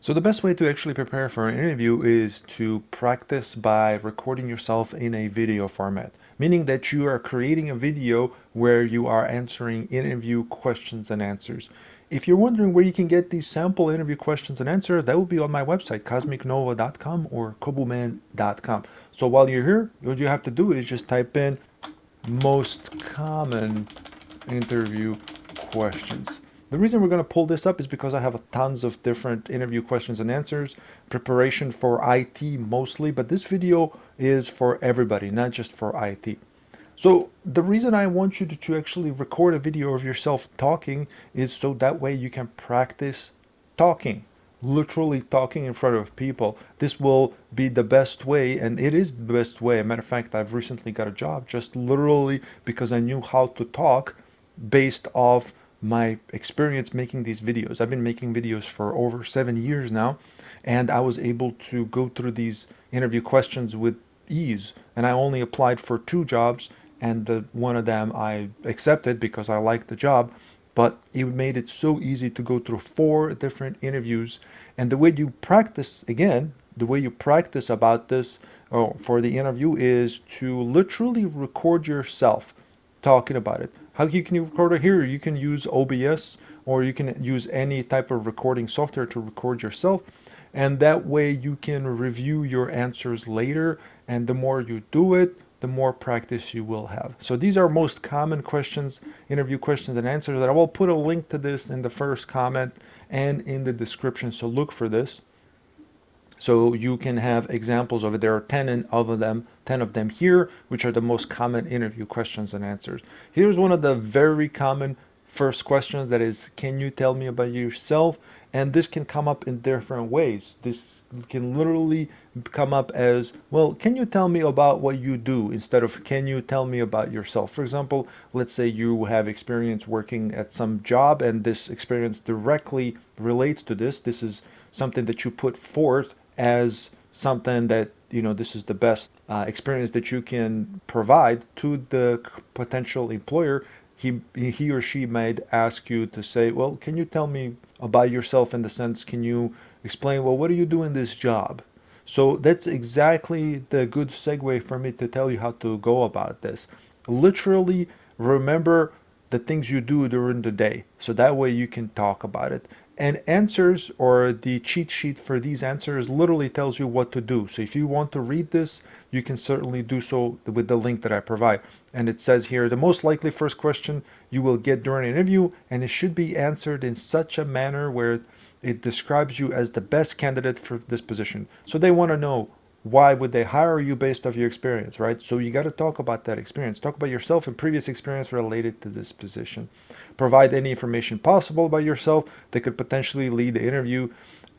So the best way to actually prepare for an interview is to practice by recording yourself in a video format, meaning that you are creating a video where you are answering interview questions and answers. If you're wondering where you can get these sample interview questions and answers, that will be on my website, cosmicnova.com or kobuman.com. So while you're here, what you have to do is just type in most common interview questions. The reason we're going to pull this up is because I have tons of different interview questions and answers, preparation for IT mostly, but this video is for everybody, not just for IT. So the reason I want you to actually record a video of yourself talking is so that way you can practice talking, literally talking in front of people. This will be the best way, and it is the best way. As a matter of fact, I've recently got a job just literally because I knew how to talk based off my experience making these videos. I've been making videos for over 7 years now, and I was able to go through these interview questions with ease. And I only applied for 2 jobs, and one of them I accepted because I liked the job. But it made it so easy to go through 4 different interviews. And the way you practice, again, the way you practice about this for the interview is to literally record yourself talking about it. How can you record it here? You can use OBS or you can use any type of recording software to record yourself. And that way you can review your answers later. And the more you do it, the more practice you will have. So these are most common questions, interview questions and answers. That I will put a link to this in the first comment and in the description. So look for this. So you can have examples of it. There are 10 of them here, which are the most common interview questions and answers. Here's one of the very common first questions, that is, can you tell me about yourself? And this can come up in different ways. This can literally come up as, well, can you tell me about what you do, instead of can you tell me about yourself? For example, let's say you have experience working at some job and this experience directly relates to this. This is something that you put forth as something that, this is the best experience that you can provide to the potential employer. He or she might ask you to say, well, can you tell me about yourself, in the sense, can you explain, well, what do you do in this job? So that's exactly the good segue for me to tell you how to go about this. Literally remember the things you do during the day, so that way you can talk about it. And answers, or the cheat sheet for these answers, literally tells you what to do. So if you want to read this, you can certainly do so with the link that I provide. And it says here, the most likely first question you will get during an interview, and it should be answered in such a manner where it describes you as the best candidate for this position. So they want to know, why would they hire you based off your experience, right? So you got to talk about that experience. Talk about yourself and previous experience related to this position. Provide any information possible about yourself that could potentially lead the interview.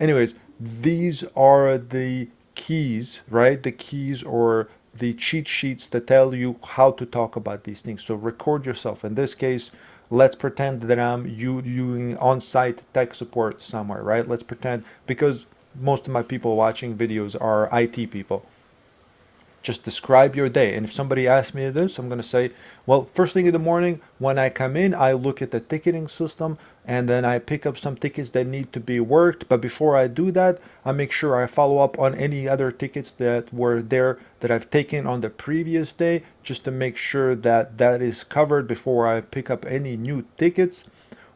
Anyways, these are the keys, right? The keys, or the cheat sheets that tell you how to talk about these things. So record yourself. In this case, let's pretend that I'm you doing on-site tech support somewhere, right? Let's pretend, because most of my people watching videos are IT people. Just describe your day. And if somebody asks me this, I'm going to say, well, first thing in the morning, when I come in, I look at the ticketing system, and then I pick up some tickets that need to be worked. But before I do that, I make sure I follow up on any other tickets that were there that I've taken on the previous day, just to make sure that that is covered before I pick up any new tickets.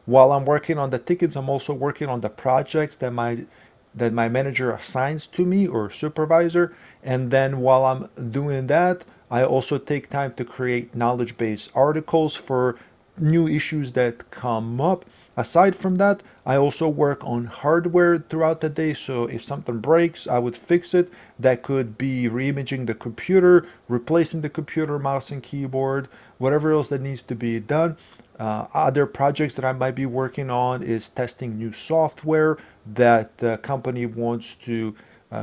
While I'm working on the tickets, I'm also working on the projects that my manager assigns to me, or supervisor. And then while I'm doing that, I also take time to create knowledge base articles for new issues that come up. Aside from that, I also work on hardware throughout the day. So if something breaks, I would fix it. That could be reimaging the computer, replacing the computer, mouse and keyboard, whatever else that needs to be done. Other projects that I might be working on is testing new software that the company wants to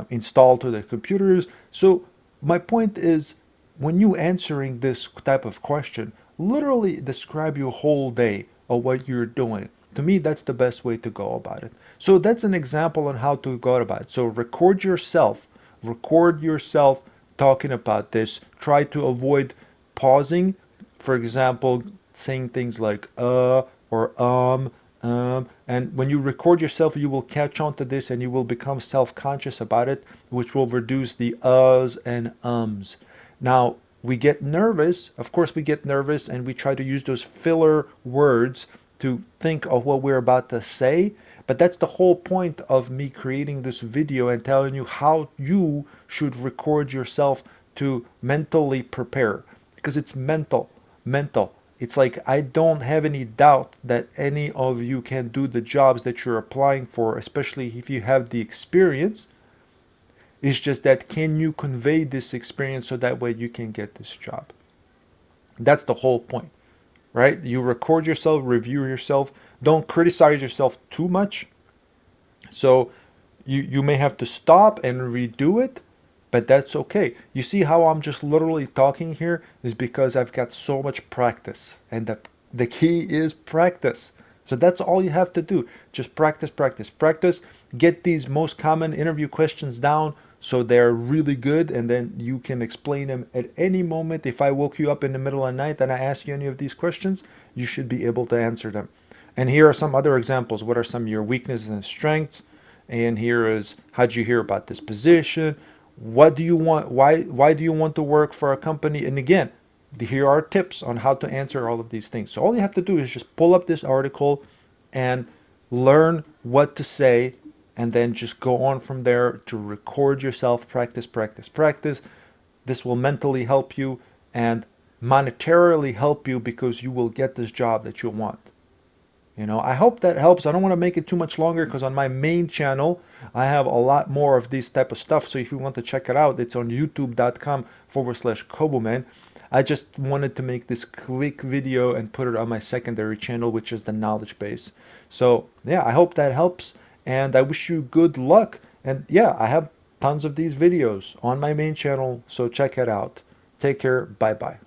install to the computers. So my point is, when you answering this type of question, literally describe your whole day of what you're doing. To me, that's the best way to go about it. So that's an example on how to go about it. So record yourself talking about this. Try to avoid pausing. For example, saying things like or And when you record yourself, you will catch on to this and you will become self-conscious about it, which will reduce the uhs and ums. Now, we get nervous. Of course, we get nervous and we try to use those filler words to think of what we're about to say. But that's the whole point of me creating this video and telling you how you should record yourself to mentally prepare, because it's mental. It's like I don't have any doubt that any of you can do the jobs that you're applying for, especially if you have the experience. It's just that can you convey this experience so that way you can get this job? That's the whole point, right? You record yourself, review yourself. Don't criticize yourself too much. So you may have to stop and redo it, but that's okay. You see how I'm just literally talking here is because I've got so much practice, and the key is practice. So that's all you have to do. Just practice, practice, practice. Get these most common interview questions down so they're really good, and then you can explain them at any moment. If I woke you up in the middle of the night and I ask you any of these questions, you should be able to answer them. And here are some other examples. What are some of your weaknesses and strengths? And here is, how'd you hear about this position? What do you want? Why do you want to work for a company? And again, here are tips on how to answer all of these things. So all you have to do is just pull up this article and learn what to say, and then just go on from there to record yourself, practice, practice, practice. This will mentally help you and monetarily help you because you will get this job that you want. I hope that helps. I don't want to make it too much longer because on my main channel, I have a lot more of this type of stuff. So if you want to check it out, it's on youtube.com/Koboman. I just wanted to make this quick video and put it on my secondary channel, which is the knowledge base. So yeah, I hope that helps. And I wish you good luck. And yeah, I have tons of these videos on my main channel. So check it out. Take care. Bye-bye.